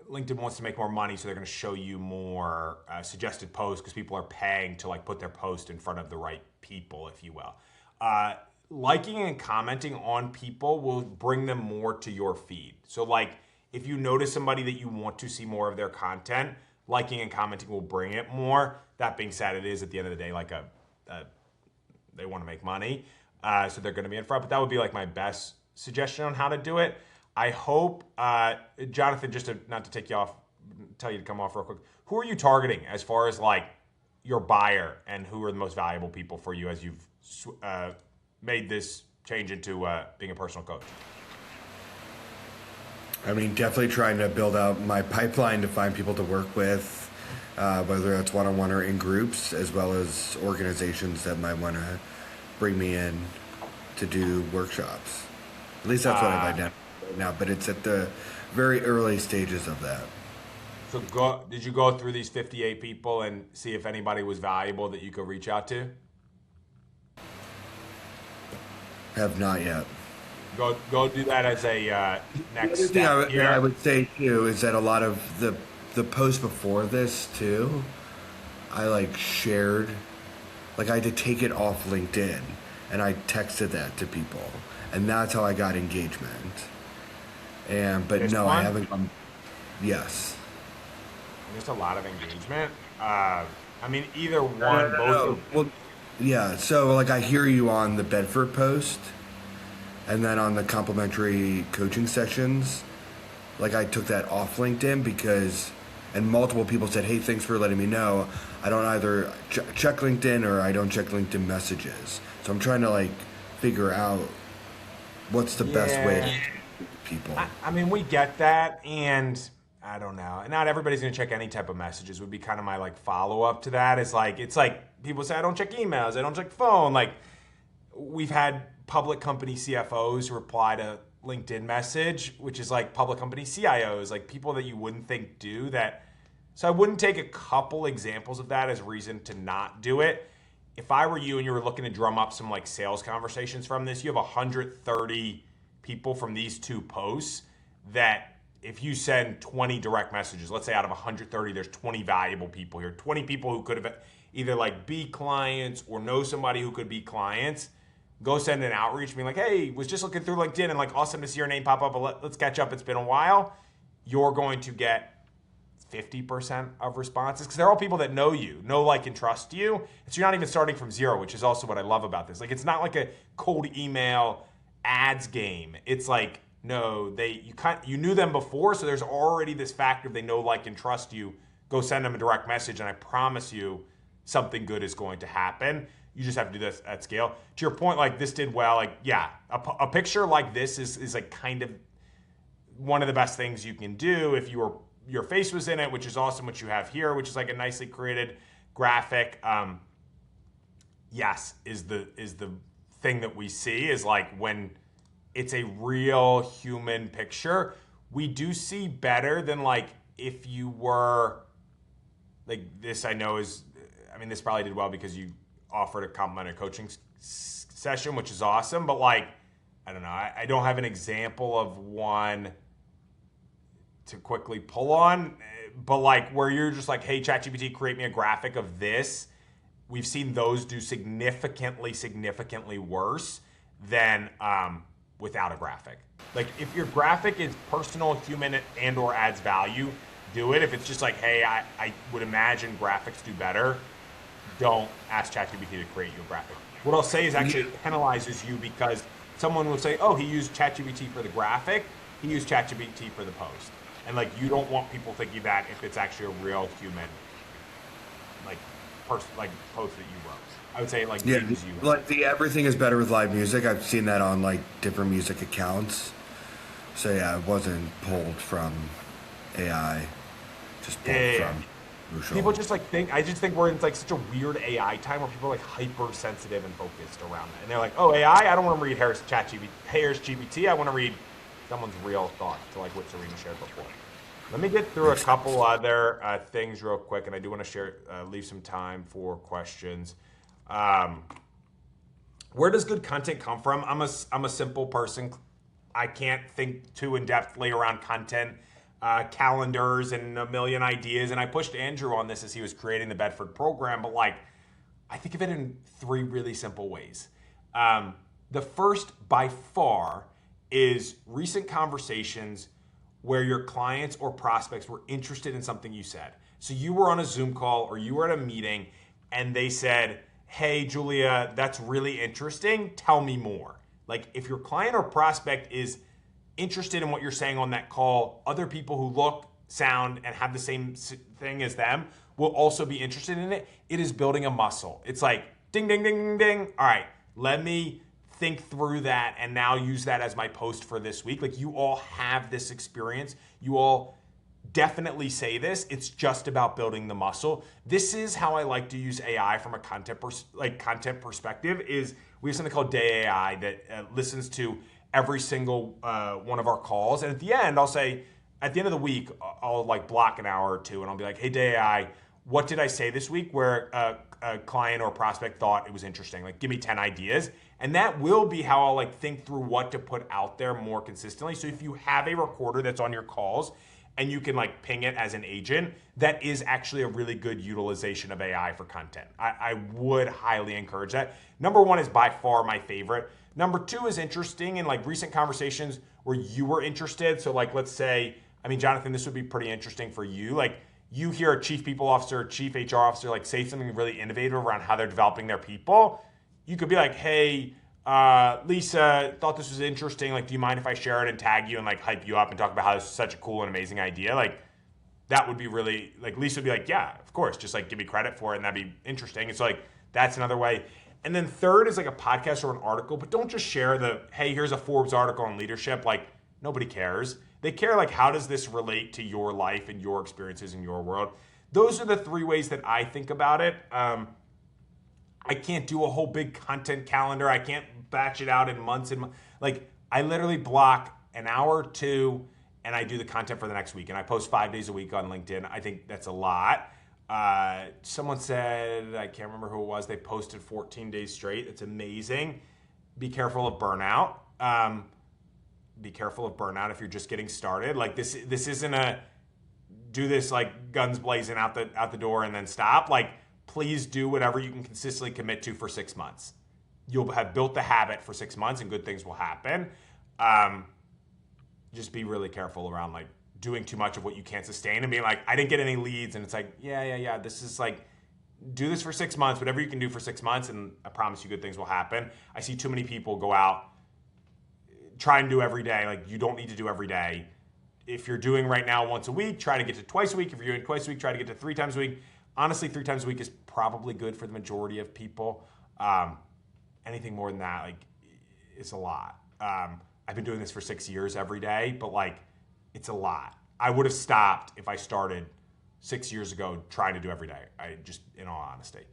LinkedIn wants to make more money, so they're going to show you more suggested posts because people are paying to like put their post in front of the right people, if you will. Liking and commenting on people will bring them more to your feed. So like if you notice somebody that you want to see more of their content, liking and commenting will bring it more. That being said, it is at the end of the day like they want to make money, so they're going to be in front. But that would be like my best suggestion on how to do it. I hope, Jonathan, just not to take you off, tell you to come off real quick. Who are you targeting as far as like your buyer, and who are the most valuable people for you as you've made this change into being a personal coach? I mean, definitely trying to build out my pipeline to find people to work with, whether that's one-on-one or in groups, as well as organizations that might want to bring me in to do workshops. At least that's what I've identified right now, but it's at the very early stages of that. So did you go through these 58 people and see if anybody was valuable that you could reach out to? Have not yet. Go do that as a next The other thing step here. I would say too is that a lot of the posts before this too, I like shared, like I had to take it off LinkedIn and I texted that to people, and that's how I got engagement. But This no, one? I haven't. Yes. There's a lot of engagement. I mean, either one, No, both. no. Well, yeah. So like I hear you on the Bedford post, and then on the complimentary coaching sessions, like I took that off LinkedIn because, and multiple people said, "Hey, thanks for letting me know. I don't either check LinkedIn or I don't check LinkedIn messages." So I'm trying to like figure out what's the best way to reach people. I mean, we get that, and I don't know. Not everybody's gonna check any type of messages. Would be kind of my like follow up to that. Is like it's like people say I don't check emails, I don't check phone. Like we've had public company CFOs reply to LinkedIn message, which is like public company CIOs, like people that you wouldn't think do that. So I wouldn't take a couple examples of that as reason to not do it. If I were you and you were looking to drum up some like sales conversations from this, you have 130 people from these two posts that if you send 20 direct messages, let's say out of 130, there's 20 valuable people here, 20 people who could have either like be clients or know somebody who could be clients, go send an outreach being like, hey, was just looking through LinkedIn and like awesome to see your name pop up, but let's catch up. It's been a while. You're going to get 50% of responses because they're all people that know you, know, like, and trust you. And so you're not even starting from zero, which is also what I love about this. Like, it's not like a cold email ads game. It's like, no, you knew them before, so there's already this factor of they know, like, and trust you. Go send them a direct message, and I promise you something good is going to happen. You just have to do this at scale. To your point, like, this did well. Like, yeah, a picture like this is like kind of one of the best things you can do if your face was in it, which is awesome, what you have here, which is like a nicely created graphic. Yes, is the thing that we see is like when it's a real human picture, we do see better than like if you were like this. I know this probably did well because you offered a complimentary coaching session, which is awesome. But like, I don't know, I don't have an example of one to quickly pull on, but like where you're just like, hey, ChatGPT, create me a graphic of this. We've seen those do significantly worse than without a graphic. Like if your graphic is personal, human, and or adds value, do it. If it's just like, hey, I would imagine graphics do better, don't ask ChatGPT to create you a graphic. What I'll say is actually it penalizes you because someone will say, oh, he used ChatGPT for the graphic, he used ChatGPT for the post. And like you don't want people thinking that if it's actually a real human post that you wrote. I would say like leaves you. Like the everything is better with live music. I've seen that on like different music accounts. So yeah, it wasn't pulled from AI, just pulled from Crucial. People just like think. I just think we're in like such a weird AI time where people are like hypersensitive and focused around that, and they're like, oh, AI. I don't want to read Harris GPT. I want to read someone's real thoughts to like what Serena shared before. Let me get through a couple other things real quick, and I do want to leave some time for questions. Where does good content come from? I'm a simple person. I can't think too in-depthly around content, calendars, and a million ideas. And I pushed Andrew on this as he was creating the Bedford program, but like, I think of it in three really simple ways. The first, by far, is recent conversations where your clients or prospects were interested in something you said. So you were on a Zoom call or you were at a meeting and they said, hey, Julia, that's really interesting. Tell me more. Like if your client or prospect is interested in what you're saying on that call, other people who look, sound, and have the same thing as them will also be interested in it. It is building a muscle. It's like ding, ding, ding, ding, ding. All right, let me think through that and now use that as my post for this week. Like, you all have this experience. You all definitely say this. It's just about building the muscle. This is how I like to use AI from a content perspective. Is we have something called Day AI that listens to every single one of our calls, and at the end, I'll say, at the end of the week, I'll like block an hour or two, and I'll be like, hey, Day AI, what did I say this week where a client or prospect thought it was interesting? Like, give me 10 ideas. And that will be how I'll like think through what to put out there more consistently. So if you have a recorder that's on your calls and you can like ping it as an agent, that is actually a really good utilization of AI for content. I would highly encourage that. Number one is by far my favorite. Number two is interesting in like recent conversations where you were interested. So like, let's say, I mean, Jonathan, this would be pretty interesting for you. Like, you hear a chief people officer, chief HR officer, like say something really innovative around how they're developing their people. You could be like, hey, Lisa, thought this was interesting. Like, do you mind if I share it and tag you and like hype you up and talk about how this is such a cool and amazing idea? Like, that would be really, like, Lisa would be like, yeah, of course. Just like give me credit for it and that'd be interesting. It's like, that's another way. And then third is like a podcast or an article, but don't just share the, hey, here's a Forbes article on leadership. Like, nobody cares. They care like, how does this relate to your life and your experiences in your world? Those are the three ways that I think about it. I can't do a whole big content calendar. I can't batch it out in months and like, I literally block an hour or two and I do the content for the next week. And I post 5 days a week on LinkedIn. I think that's a lot. Someone said, I can't remember who it was, they posted 14 days straight. It's amazing. Be careful of burnout. Be careful of burnout if you're just getting started. Like, this isn't a do this like guns blazing out the door and then stop. Like, please do whatever you can consistently commit to for 6 months. You'll have built the habit for 6 months and good things will happen. Just be really careful around like doing too much of what you can't sustain and being like, I didn't get any leads. And it's like, yeah. This is like, do this for 6 months, whatever you can do for 6 months. And I promise you good things will happen. I see too many people go out, try and do every day. Like, you don't need to do every day. If you're doing right now once a week, try to get to twice a week. If you're doing twice a week, try to get to 3 times a week. Honestly, 3 times a week is probably good for the majority of people. Anything more than that, like, it's a lot. I've been doing this for 6 years every day, but like, it's a lot. I would have stopped if I started 6 years ago trying to do every day. I just, in all honesty.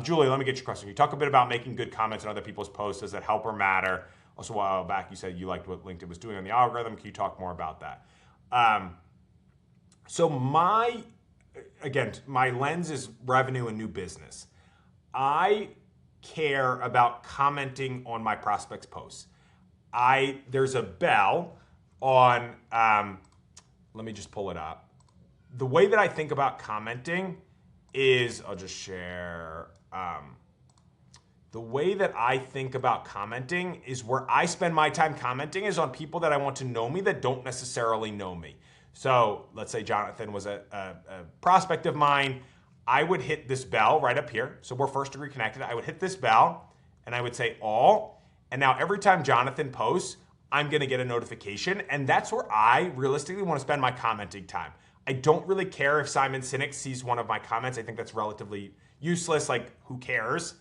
Julie, let me get your question. You talk a bit about making good comments on other people's posts. Does that help or matter? Also, a while back, you said you liked what LinkedIn was doing on the algorithm. Can you talk more about that? So my lens is revenue and new business. I care about commenting on my prospects' posts. There's a bell on, let me just pull it up. The way that I think about commenting is, I'll just share, the way that I think about commenting is where I spend my time commenting is on people that I want to know me that don't necessarily know me. So let's say Jonathan was a prospect of mine. I would hit this bell right up here. So we're first degree connected. I would hit this bell and I would say all. And now every time Jonathan posts, I'm going to get a notification. And that's where I realistically want to spend my commenting time. I don't really care if Simon Sinek sees one of my comments. I think that's relatively useless. Like, who cares?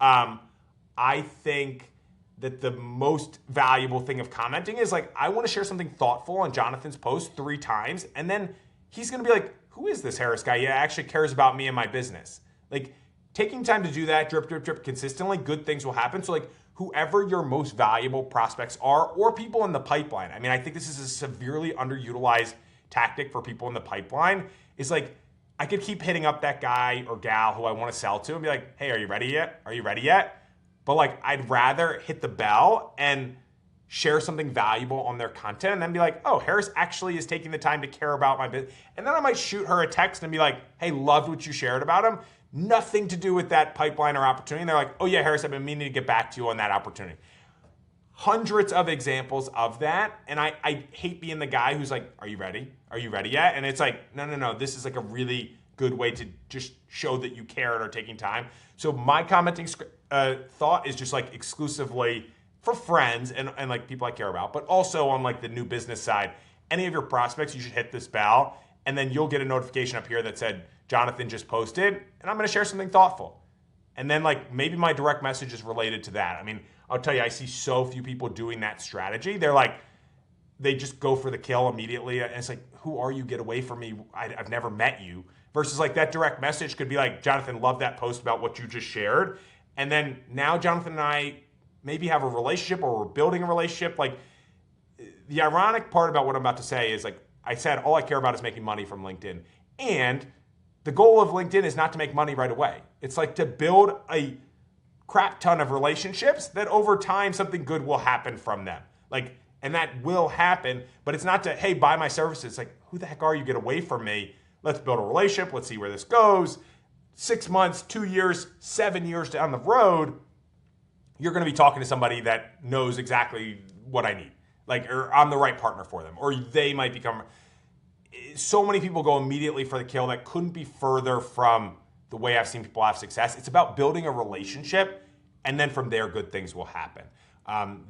I think that the most valuable thing of commenting is like, I want to share something thoughtful on Jonathan's post 3 times. And then he's going to be like, who is this Harris guy? Yeah, actually cares about me and my business. Like, taking time to do that, drip, drip, drip, consistently, good things will happen. So like, whoever your most valuable prospects are, or people in the pipeline. I mean, I think this is a severely underutilized tactic for people in the pipeline, is like, I could keep hitting up that guy or gal who I want to sell to and be like, hey, are you ready yet? Are you ready yet? But like, I'd rather hit the bell and share something valuable on their content and then be like, oh, Harris actually is taking the time to care about my business. And then I might shoot her a text and be like, hey, loved what you shared about him. Nothing to do with that pipeline or opportunity. And they're like, oh yeah, Harris, I've been meaning to get back to you on that opportunity. Hundreds of examples of that. And I hate being the guy who's like, are you ready? Are you ready yet? And it's like, no. This is like a really good way to just show that you care and are taking time. So my commenting thought is just like exclusively for friends and like people I care about, but also on like the new business side, any of your prospects, you should hit this bell and then you'll get a notification up here that said, Jonathan just posted, and I'm going to share something thoughtful. And then like maybe my direct message is related to that. I mean, I'll tell you, I see so few people doing that strategy. They're like, they just go for the kill immediately. And it's like, who are you? Get away from me. I've never met you. Versus like that direct message could be like, Jonathan, love that post about what you just shared. And then now Jonathan and I maybe have a relationship, or we're building a relationship. Like, the ironic part about what I'm about to say is, like I said, all I care about is making money from LinkedIn. And the goal of LinkedIn is not to make money right away. It's like to build a crap ton of relationships that over time something good will happen from them. Like, and that will happen, but it's not to, hey, buy my services. It's like, who the heck are you? Get away from me. Let's build a relationship. Let's see where this goes. 6 months, 2 years, 7 years down the road, you're going to be talking to somebody that knows exactly what I need. Like, or I'm the right partner for them, or they might become. So many people go immediately for the kill that couldn't be further from the way I've seen people have success. It's about building a relationship, and then from there, good things will happen.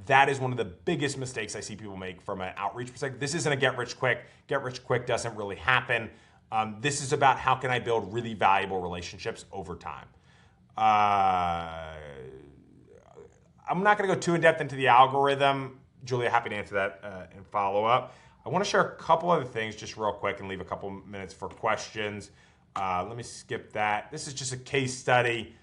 That is one of the biggest mistakes I see people make from an outreach perspective. This isn't a get rich quick. Get rich quick doesn't really happen. This is about how can I build really valuable relationships over time. I'm not going to go too in depth into the algorithm. Julia, happy to answer that and follow up. I want to share a couple other things just real quick and leave a couple minutes for questions. Let me skip that. This is just a case study.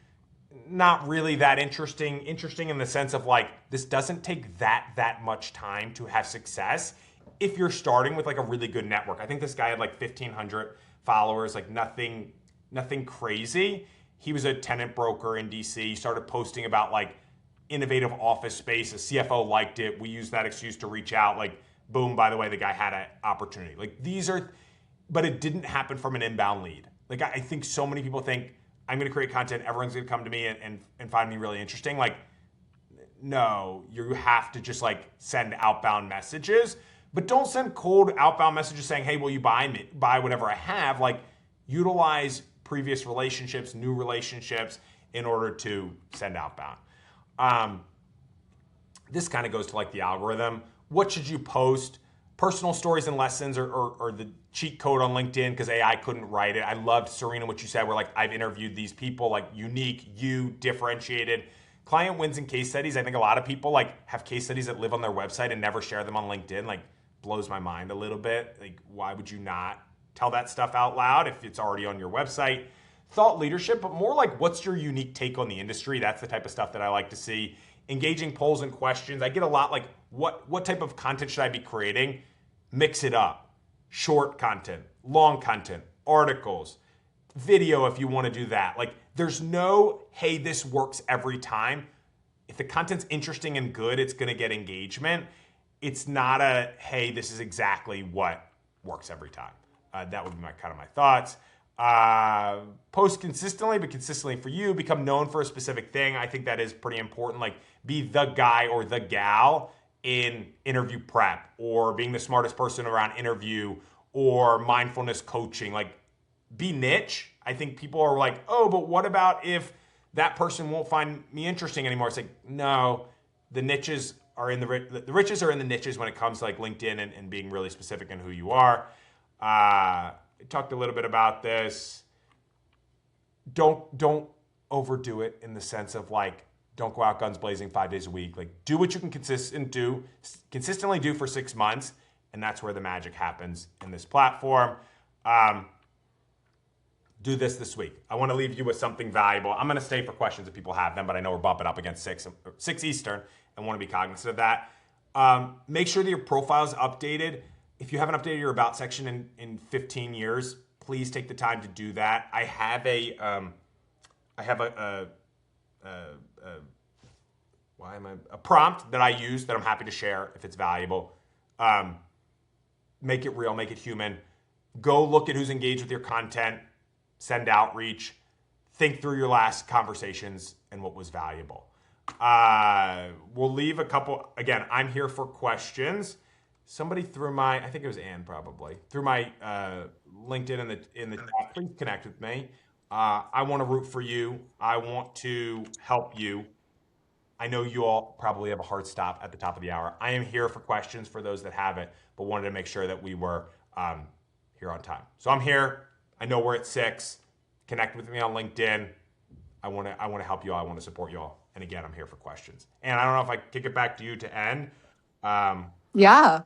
Not really that interesting. Interesting in the sense of like, this doesn't take that much time to have success if you're starting with like a really good network. I think this guy had like 1,500 followers, like nothing crazy. He was a tenant broker in DC. He started posting about like innovative office space. A CFO liked it. We used that excuse to reach out. Like, boom, by the way, the guy had an opportunity. Like, these are, but it didn't happen from an inbound lead. Like, I think so many people think, I'm going to create content, everyone's going to come to me and find me really interesting. Like, no, you have to just like send outbound messages, but don't send cold outbound messages saying, hey, will you buy whatever I have? Like, utilize previous relationships, new relationships in order to send outbound. This kind of goes to like the algorithm. What should you post? Personal stories and lessons, or the cheat code on LinkedIn because AI couldn't write it. I loved, Serena, what you said, where like I've interviewed these people, like unique, differentiated. Client wins and case studies. I think a lot of people like have case studies that live on their website and never share them on LinkedIn. Like, blows my mind a little bit. Like, why would you not tell that stuff out loud if it's already on your website? Thought leadership, but more like, what's your unique take on the industry? That's the type of stuff that I like to see. Engaging polls and questions. I get a lot like, what type of content should I be creating? Mix it up. Short content, long content, articles, video if you want to do that. Like, there's no, hey, this works every time. If the content's interesting and good, it's going to get engagement. It's not a, hey, this is exactly what works every time. That would be my thoughts. Post consistently, but consistently for you. Become known for a specific thing. I think that is pretty important. Like, be the guy or the gal in interview prep, or being the smartest person around interview, or mindfulness coaching. Like, be niche. I think people are like, oh, but what about if that person won't find me interesting anymore? It's like, no, the niches are in the riches are in the niches when it comes to like LinkedIn and being really specific in who you are. I talked a little bit about this. Don't overdo it in the sense of like, don't go out guns blazing 5 days a week. Like, do what you can consistently do for 6 months, and that's where the magic happens in this platform. Do this week. I want to leave you with something valuable. I'm going to stay for questions if people have them, but I know we're bumping up against 6 Eastern and want to be cognizant of that. Make sure that your profile is updated. If you haven't updated your About section in 15 years, please take the time to do that. I have a prompt that I use that I'm happy to share if it's valuable. Make it real, make it human. Go look at who's engaged with your content, send outreach, think through your last conversations and what was valuable. We'll leave a couple. Again, I'm here for questions. Somebody threw I think it was Ann probably, threw my LinkedIn in the chat. Please connect with me. I want to root for you. I want to help you. I know you all probably have a hard stop at the top of the hour. I am here for questions for those that have it, but wanted to make sure that we were here on time. So I'm here. I know we're at 6. Connect with me on LinkedIn. I want to help you all. I want to support you all. And again, I'm here for questions. And I don't know if I kick it back to you to end. Yeah.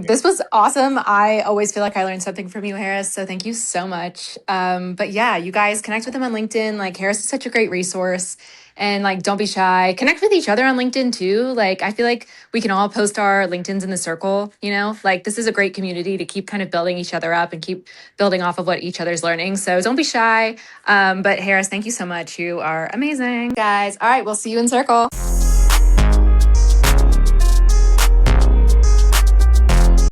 This was awesome. I always feel like I learned something from you, Harris. So thank you so much. But yeah, you guys connect with him on LinkedIn. Like Harris is such a great resource. And like, don't be shy. Connect with each other on LinkedIn too. Like, I feel like we can all post our LinkedIn's in the circle, you know? Like, this is a great community to keep kind of building each other up and keep building off of what each other's learning. So don't be shy. But Harris, thank you so much. You are amazing, guys. All right, we'll see you in circle.